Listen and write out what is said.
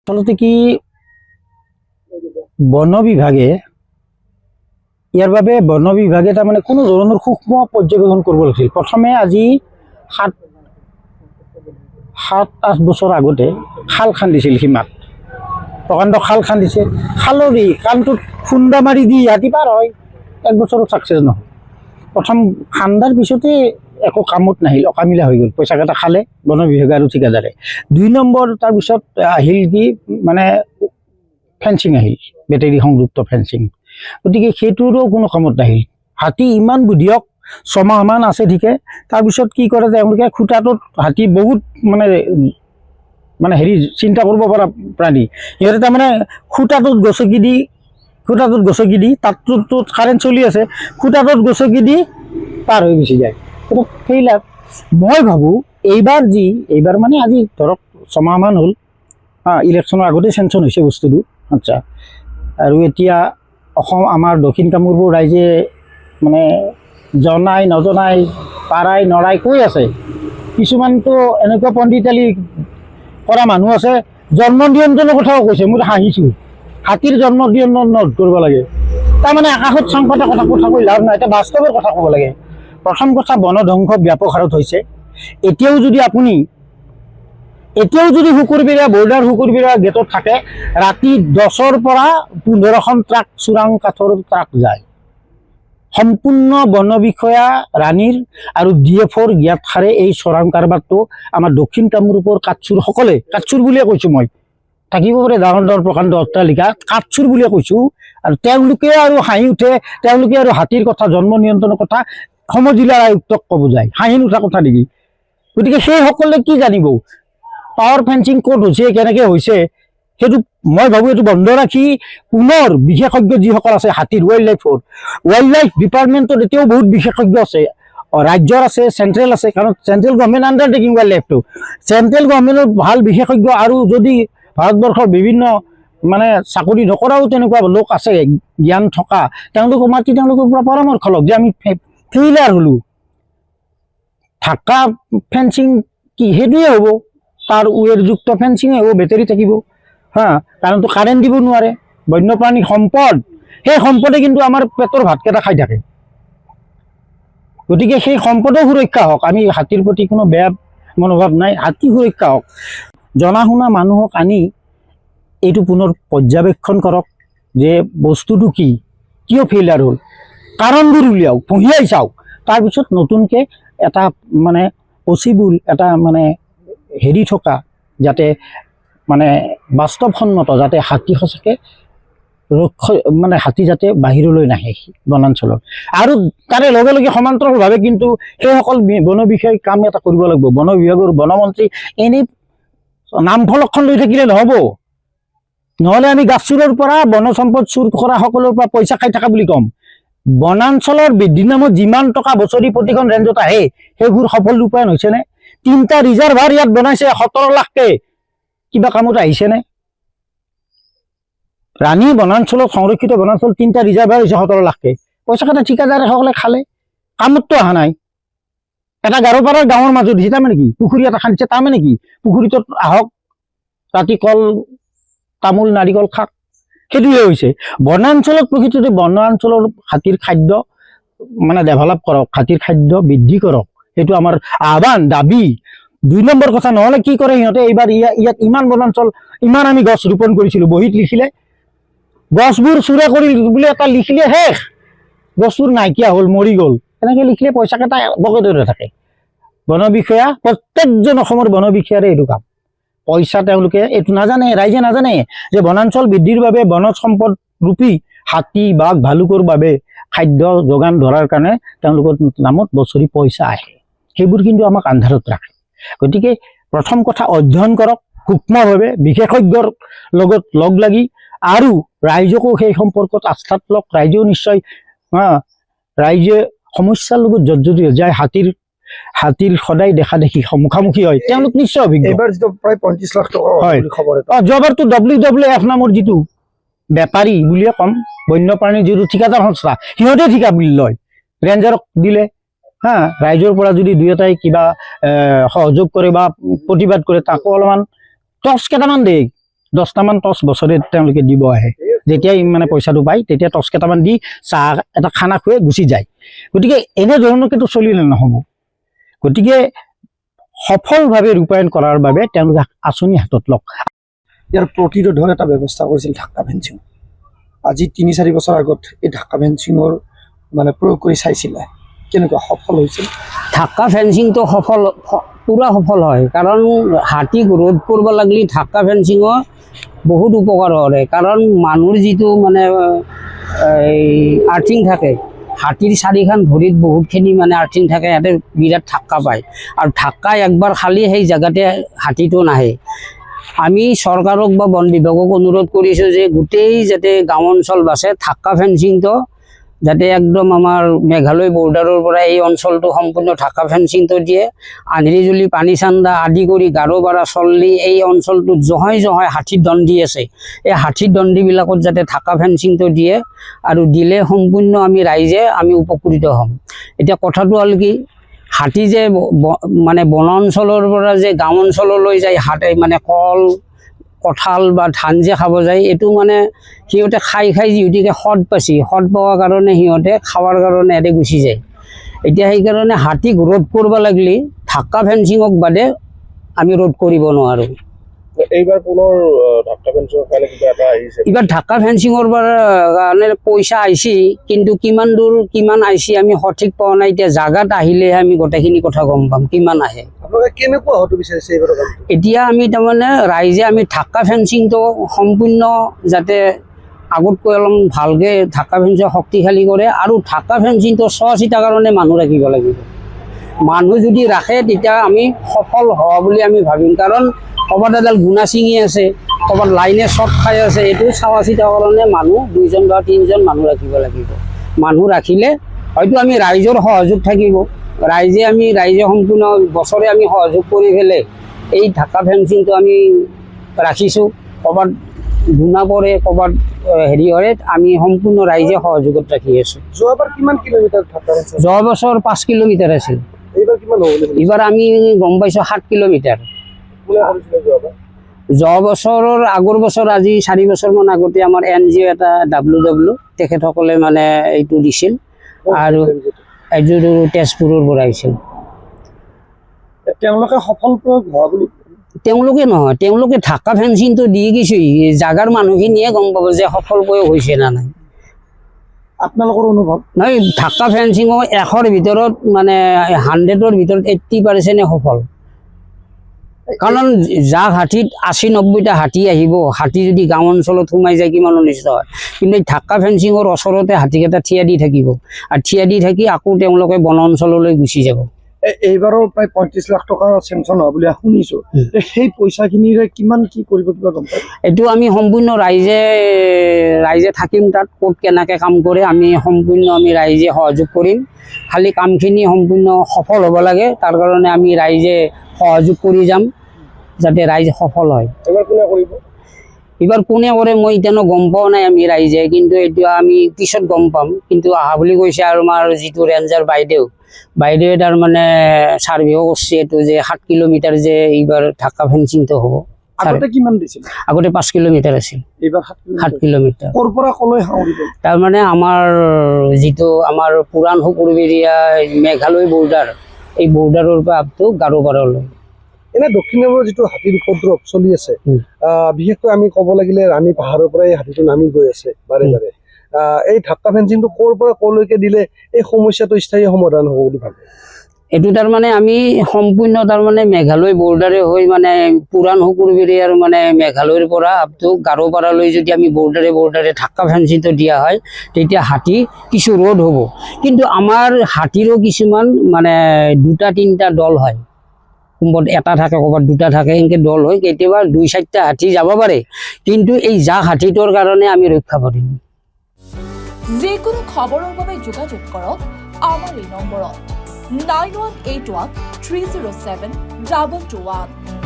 আচলতে কি বন বিভাগে ইয়াৰ বাবে বন বিভাগে তাৰমানে কোনো ধৰণৰ সূক্ষ্ম পৰ্যবেক্ষণ কৰিব লাগিছিল। প্ৰথমে আজি 7-8 বছৰ আগতে খাল খান্দিছিল সীমাত, প্ৰকাণ্ড খাল খান্দিছে। খালৰি কাণটোত খুন্দা মাৰি দি হাতী পাৰ হয়, 1 বছৰত ছাকচেছ নহয়। প্ৰথম খান্দাৰ পিছতে একো কামত নাহিল, অকামিলা হৈ গ'ল। পইচাকেইটা খালে বন বিভাগে আৰু ঠিকাদাৰে। 2 নম্বৰ তাৰপিছত আহিল কি মানে ফেন্সিং আহিল, বেটেৰী সংযুক্ত ফেন্সিং। গতিকে সেইটোৰো কোনো কামত নাহিল। হাতী ইমান বুদ্ধিয়ক, 6 মাহমান আছে ঠিকে। তাৰপিছত কি কৰে তেওঁলোকে খুটাটোত, হাতী বহুত মানে হেৰি চিন্তা কৰিব পৰা প্ৰাণী। সিহঁতে তাৰমানে খুটাটোত গছকি দি তাতটোত কাৰেণ্ট চলি আছে, খুটাটোত গছকি দি পাৰ হৈ গুচি যায়। সেইবিলাক মই ভাবোঁ এইবাৰ মানে আজি ধৰক 6 মাহমান হ'ল, ইলেকশ্যনৰ আগতে চেংচন হৈছে বস্তুটো। আচ্ছা, আৰু এতিয়া আমাৰ দক্ষিণ কামৰূপৰ ৰাইজে মানে জনাই নজনাই, পাৰাই নৰাই কৈ আছে। কিছুমানতো এনেকুৱা পণ্ডিতালি কৰা মানুহ আছে, জন্ম নিয়ন্ত্ৰণৰ কথাও কৈছে। মই হাঁহিছোঁ। হাতীৰ জন্ম নিয়ন্ত্ৰণ কৰিব লাগে, তাৰমানে আকাশত চাং পাতা কথা কৈ লাভ নাই, এতিয়া বাস্তৱৰ কথা ক'ব লাগে। প্ৰথম কথা, বন ধ্বংস ব্যাপক হাৰত হৈছে। এতিয়াও যদি শুকুৰবিৰা বৰ্ডাৰ শুকুৰবিৰা গেটত থাকে, ৰাতি 10ৰ পৰা 15খন ট্ৰাক চোৰাং কাঠৰ ট্ৰাক যায়। সম্পূৰ্ণ বন বিষয়া ৰাণীৰ আৰু DFৰ জ্ঞাত সাৰে এই চোৰাং কাৰবাৰটো আমাৰ দক্ষিণ কামৰূপৰ কাটচুৰসকলে, কাটচুৰ বুলিয়ে কৈছোঁ মই, থাকিব পাৰে ডাঙৰ ডাঙৰ প্ৰকাণ্ড অট্টালিকা, কাটচুৰ বুলিয়ে কৈছোঁ। আৰু তেওঁলোকে আৰু হাঁহি উঠে, তেওঁলোকে আৰু হাতীৰ কথা, জন্ম নিয়ন্ত্ৰণৰ কথা সমজিলাৰ আয়ুক্তক ক'ব যায়। হাঁহি নুঠা কথা নেকি? গতিকে সেইসকলে কি জানিব পাৱাৰ ফেন্সিং ক'ত হৈছে, কেনেকৈ হৈছে? সেইটো মই ভাবোঁ এইটো বন্ধ ৰাখি পুনৰ বিশেষজ্ঞ যিসকল আছে হাতীৰ, ৱাইল্ড লাইফ ডিপাৰ্টমেণ্টত এতিয়াও বহুত বিশেষজ্ঞ আছে। ৰাজ্যৰ আছে, চেণ্ট্ৰেল আছে, কাৰণ চেণ্ট্ৰেল গভৰ্ণমেণ্ট আণ্ডাৰটেকিং ৱাইল্ড লাইফটো। চেণ্ট্ৰেল গভৰ্ণমেণ্টৰ ভাল বিশেষজ্ঞ আৰু যদি ভাৰতবৰ্ষৰ বিভিন্ন মানে চাকৰি নকৰাও তেনেকুৱা লোক আছে জ্ঞান থকা, তেওঁলোকক মাতি তেওঁলোকৰ পৰা পৰামৰ্শ লওক যে আমি ফেইলাৰ হ'লোঁ। ঢাকা ফেন্সিং কি সেইটোৱে হ'ব, তাৰ ৱেৰযুক্ত ফেন্সিঙে হ'ব, বেটেৰী থাকিব। কাৰণতো কাৰেণ্ট দিব নোৱাৰে। বন্যপ্ৰাণী সম্পদ, সেই সম্পদে কিন্তু আমাৰ পেটৰ ভাতকেইটা খাই থাকে। গতিকে সেই সম্পদো সুৰক্ষা হওক। আমি হাতীৰ প্ৰতি কোনো বেয়া মনোভাৱ নাই, হাতী সুৰক্ষা হওক। জনা শুনা মানুহক আনি এইটো পুনৰ পৰ্যবেক্ষণ কৰক যে বস্তুটো কি, কিয় ফেইলাৰ হ'ল, কাৰণবোৰ উলিয়াওক, পঢ়িয়াই চাওক। তাৰপিছত নতুনকৈ এটা মানে পচিবল এটা মানে হেৰি থকা, যাতে মানে বাস্তৱসন্মত, যাতে হাতী সঁচাকৈ মানে হাতী যাতে বাহিৰলৈ নাহে বনাঞ্চলত। আৰু তাৰে লগে লগে সমান্তৰালভাৱে কিন্তু সেইসকল বন বিষয়াই কাম এটা কৰিব লাগিব। বন বিভাগৰ বনমন্ত্ৰী এনেই নামফলকখন লৈ থাকিলে নহ'ব। নহ'লে আমি গাছ চোৰৰ পৰা, বন সম্পদ চুৰ কৰা সকলৰ পৰা পইচা খাই থকা বুলি ক'ম। বনাঞ্চলৰ বৃদ্ধিৰ নামত যিমান টকা বছৰি প্ৰতিখন ৰেঞ্জত আহে, সেইবোৰ সফল ৰূপায়ণ হৈছেনে? 3টা ৰিজাৰ্ভাৰ ইয়াত বনাইছে 17 লাখকে, কিবা কামত আহিছেনে? ৰাণী বনাঞ্চলত, সংৰক্ষিত বনাঞ্চল 3টা ৰিজাৰ্ভাৰ হৈছে 17 লাখকে। পইচাকেইটা ঠিকাদাৰসকলে খালে, কামততো অহা নাই। এটা গাৰোপাৰাৰ গাঁৱৰ মাজত দিছে, তাৰমানে কি? পুখুৰী এটা খান্দিছে, তাৰমানে কি? পুখুৰীটোত আহক, ৰাতি কল, তামোল, নাৰিকল খাক, সেইটোৱে হৈছে। বনাঞ্চলত প্ৰকৃততে বনাঞ্চলৰ হাতীৰ খাদ্য মানে ডেভেলপ কৰক, হাতীৰ খাদ্য বৃদ্ধি কৰক, সেইটো আমাৰ আহ্বান, দাবী। 2 নম্বৰ কথা, নহ'লে কি কৰে সিহঁতে, এইবাৰ ইয়াত ইমান বনাঞ্চল, ইমান আমি গছ ৰোপণ কৰিছিলোঁ, বহীত লিখিলে গছবোৰ চুৰে কৰি বুলি এটা লিখিলে শেষ, গছবোৰ নাইকিয়া হ'ল, মৰি গ'ল। এনেকৈ লিখিলে পইচাকেইটা বকেটতে থাকে। বন বিষয়া, প্ৰত্যেকজন অসমৰ বন বিষয়াৰে এইটো কাম। পইচা তেওঁলোকে এইটো নাজানে, ৰাইজে নাজানে যে বনাঞ্চল বৃদ্ধিৰ বাবে বনজ সম্পদ ৰূপী হাতী, বাঘ, ভালুকৰ বাবে খাদ্য যোগান ধৰাৰ কাৰণে তেওঁলোকৰ নামত বছৰি পইচা আহে। সেইবোৰ কিন্তু আমাক আন্ধাৰত ৰাখে। গতিকে প্ৰথম কথা, অধ্যয়ন কৰক সূক্ষ্মভাৱে, বিশেষজ্ঞৰ লগত লগ লাগি, আৰু ৰাইজকো সেই সম্পৰ্কত আস্থাত লওক। ৰাইজেও নিশ্চয় ৰাইজে সমস্যাৰ লগত জৰ্জৰিত যায়, হাতীৰ সদায় দেখা দেখি মুখামুখি হয়, তেওঁলোক নিশ্চয় অভিজ্ঞ। এইবাৰ যিটো প্ৰায় 35 লাখ টকা খবৰ এটা, যোৱাবাৰতো WWF নামৰ যিটো বেপাৰী বুলিয়ে ক'ম, বন্যপ্ৰাণীৰ যিটো ঠিকাদাৰ সংস্থা, সিহঁতে ঠিকা বুলি লয়, ৰেঞ্জাৰক দিলে। ৰাইজৰ পৰা যদি 2 এটাই কিবা সহযোগ কৰে বা প্ৰতিবাদ কৰে, তাকো অলপমান টৰ্চ কেইটামান দিয়ে, 10টামান টচ বছৰে তেওঁলোকে দিব আহে। যেতিয়াই মানে পইচাটো পায় তেতিয়া টচ কেইটামান দি চাহ এটা খানা খুৱাই গুচি যায়। গতিকে এনেধৰণৰ কিন্তু চলিলে নহ'ব। গতিকে সফলভাৱে ৰূপায়ণ কৰাৰ বাবে তেওঁলোকে আঁচনি হাতত লওক। ইয়াৰ প্ৰতিৰোধৰ এটা ব্যৱস্থা কৰিছিল ঢাকা ফেঞ্চিং। আজি 3-4 বছৰ আগত এই ঢাকা ফেঞ্চিঙৰ মানে প্ৰয়োগ কৰি চাইছিলে, কেনেকুৱা সফল হৈছিল? ঢাকা ফেঞ্চিংটো পুৰা সফল হয়, কাৰণ হাতীক ৰোধ কৰিব লাগিলে ঢাকা ফেঞ্চিঙৰ বহুত উপকাৰ কৰে। কাৰণ মানুহৰ যিটো মানে আৰ্থিং থাকে, হাতীৰ চাৰিখন ভৰিত বহুতখিনি মানে আৰ্থিং থাকে, ইয়াতে বিৰাট ঢাক্কা পায়। আৰু ঢাক্কা একবাৰ খালি সেই জেগাতে হাতীটো নাহে। আমি চৰকাৰক বা বন বিভাগক অনুৰোধ কৰিছোঁ যে গোটেই যাতে গাঁও অঞ্চল বাছে ঢাকা ফেঞ্চিংটো যাতে একদম আমাৰ মেঘালয় বৰ্ডাৰৰ পৰা এই অঞ্চলটো সম্পূৰ্ণ ঢাকা ফেঞ্চিংটো দিয়ে। আন্ধেৰিজুলি, পানীচান্দা আদি কৰি গাৰোপাৰা, চল্লি এই অঞ্চলটোত জহাই জহাই হাতীৰ দণ্ডি আছে। এই হাতীৰ দণ্ডিবিলাকত যাতে ঢাকা ফেঞ্চিংটো দিয়ে, আৰু দিলে সম্পূৰ্ণ আমি ৰাইজে আমি উপকৃত হ'ম। এতিয়া কথাটো হ'ল কি, হাতী যে মানে বন অঞ্চলৰ পৰা যে গাঁও অঞ্চললৈ যায়, হাতী মানে কল, কঁঠাল বা ধান যে খাব যায়, এইটো মানে সিহঁতে খাই যিহেতুকে সদ পোৱাৰ কাৰণে সিহঁতে খাৱাৰ কাৰণে ইয়াতে গুচি যায়। এতিয়া সেইকাৰণে হাতীক ৰোধ কৰিব লাগিলে ঢাকা ফেঞ্চিঙক বাদে আমি ৰোধ কৰিব নোৱাৰোঁ। এইবাৰ পুনৰ ঢাকা ফেঞ্চিঙৰ কাৰণে কিবা এটা আহিছে? এইবাৰ ঢাকা ফেঞ্চিঙৰ কাৰণে পইচা আহিছে, কিন্তু কিমান দূৰ কিমান আহিছে আমি সঠিক পোৱা নাই। এতিয়া জাগাত আহিলেহে আমি গোটেইখিনি কথা গম পাম কিমান আহে। কেনেকুৱা হোৱাটো বিচাৰিছে এইবাৰ? এতিয়া আমি তাৰমানে ৰাইজে আমি ঢাকা ফেঞ্চিংটো সম্পূৰ্ণ যাতে আগতকৈ অলপ ভালকৈ ঢাকা ফেঞ্চিং শক্তিশালী কৰে, আৰু ঢাকা ফেঞ্চিংটো চোৱা চিতাৰ কাৰণে মানুহ ৰাখিব লাগিব। মানুহ যদি ৰাখে তেতিয়া আমি সফল হোৱা বুলি আমি ভাবিম। কাৰণ ক'ৰবাত এডাল গুণা ছিঙি আছে, ক'ৰবাত লাইনে শ্বৰ্ট খাই আছে, এইটো চোৱা চিতাৰ কাৰণে মানুহ 2জন বা 3জন মানুহ ৰাখিব লাগিব। মানুহ ৰাখিলে হয়তো আমি ৰাইজৰ সহযোগ থাকিব, ৰাইজে সম্পূৰ্ণ বছৰে আমি সহযোগ কৰি পেলাই এই ঢাকা ফেঞ্চিংটো আমি ৰাখিছোঁ। ক'ৰবাত গুণা পৰে, ক'ৰবাত হেৰি হয়, আমি সম্পূৰ্ণ ৰাইজে সহযোগত ৰাখি আছোঁ। যোৱাবাৰ কিমান কিলোমিটাৰ ঢাকা ফেঞ্চিং? যোৱা বছৰ 5 কিলোমিটাৰ আছিল। এইবাৰ কিমান হ'ব? এইবাৰ আমি গম পাইছোঁ 7 কিলোমিটাৰ। যোৱা বছৰৰ আগৰ বছৰ আজি 4 বছৰমান আগতে আমাৰ NGO এটা WW তেখেতসকলে মানে এইটো দিছিল, আৰু এইযোৰ তেজপুৰৰ পৰা আহিছিল। তেওঁলোকে সফল প্ৰয়োগ হোৱা বুলি? তেওঁলোকে নহয়, তেওঁলোকে ঢাকা ফেঞ্চিংটো দি গৈছে, জাগাৰ মানুহখিনিয়ে গম পাব যে সফল প্ৰয়োগ হৈছে না নাই। আপোনালোকৰ অনুভৱ? নহয়, ঢাকা ফেঞ্চিঙৰ 100ৰ ভিতৰত মানে 100ৰ ভিতৰত 80% সফল। কাৰণ জাক হাতীত 80-90টা হাতী আহিব, হাতী যদি গাঁও অঞ্চলত সোমাই যায় কিমান অনিষ্ট হয়। কিন্তু ঢাকা ফেঞ্চিঙৰ ওচৰতে হাতীকেইটা থিয়া দি থাকিব, আৰু থিয়া দি থাকি আকৌ তেওঁলোকে বন অঞ্চললৈ গুচি যাব। এইবাৰো প্ৰায় 35 লাখ টকা চেংচন হোৱা বুলি শুনিছোঁ। সেই পইচাখিনিৰে কিমান কি কৰিব কিবা গম পায়? এইটো আমি সম্পূৰ্ণ ৰাইজে থাকিম তাত, ক'ত কেনেকৈ কাম কৰে আমি সম্পূৰ্ণ ৰাইজে সহযোগ কৰিম। খালি কামখিনি সম্পূৰ্ণ সফল হ'ব লাগে, তাৰ কাৰণে আমি ৰাইজে সহযোগ কৰি যাম যাতে ৰাইজ সফল হয়। এইবাৰ কোনে কৰিব? এইবাৰ কোনে কৰে মই এতিয়ানো গম পোৱা নাই আমি ৰাইজে, কিন্তু এতিয়া আমি পিছত গম পাম। কিন্তু অহা বুলি কৈছে, আৰু আমাৰ যিটো ৰেঞ্জাৰ বাইদেৱে তাৰমানে ছাৰ্ভেও কৰিছে এইটো যে 7 কিলোমিটাৰ যে এইবাৰ ঢাকা ফেঞ্চিংটো হ'ব। আগতে কিমান দিছিল? আগতে 5 কিলোমিটাৰ আছিল, এইবাৰ 7 কিলোমিটাৰ। ক'ৰ পৰা ক'লৈ সামৰিব? তাৰমানে আমাৰ যিটো আমাৰ পুৰাণ শুকুৰবেৰীয়া মেঘালয় বৰ্ডাৰ, এই বৰ্ডাৰৰ পৰা আপ টু গাৰোপাৰালৈ। এনে দক্ষিণৰ যিটো হাতীৰ উপদ্ৰৱ চলি আছে, বিশেষকৈ আমি ক'ব লাগিলে ৰাণী পাহাৰৰ পৰা এই হাতীটো নামি গৈ আছে বাৰে বাৰে। এই ঢাকা ফেঞ্চিংটো ক'ৰ পৰা ক'লৈকে দিলে এই সমস্যাটো স্থায়ী সমাধান হ'ব বুলি ভাবে? এইটো তাৰমানে আমি সম্পূৰ্ণ তাৰমানে মেঘালয় বৰ্ডাৰে হৈ মানে পুৰাণ শুকুৰবেৰীয়াৰ মানে মেঘালয়ৰ পৰা আপ টু গাৰোপাৰালৈ যদি আমি বৰ্ডাৰে ঢাকা ফেঞ্চিংটো দিয়া হয়, তেতিয়া হাতী কিছু ৰোধ হ'ব। কিন্তু আমাৰ হাতীৰো কিছুমান মানে 2-3টা দল হয়, কোনোবাত এটা থাকে, ক'ৰবাত 2টা থাকে, এনেকৈ দল হয়। কেতিয়াবা 2-4টা হাতী যাব পাৰে, কিন্তু এই জাক হাতীটোৰ কাৰণে আমি ৰক্ষা কৰিম। যিকোনো খবৰৰ বাবে যোগাযোগ কৰক আমাৰ এই নম্বৰত 9181 307 221।